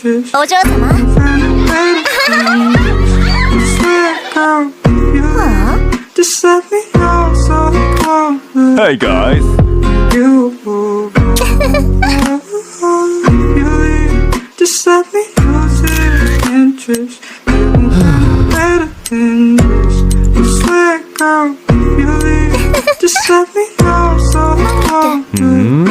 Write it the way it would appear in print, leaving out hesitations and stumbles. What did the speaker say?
お嬢様Hey guys. Just let me lose interest. Better than this. I swear, girl, you leave. Just let me know so I won't do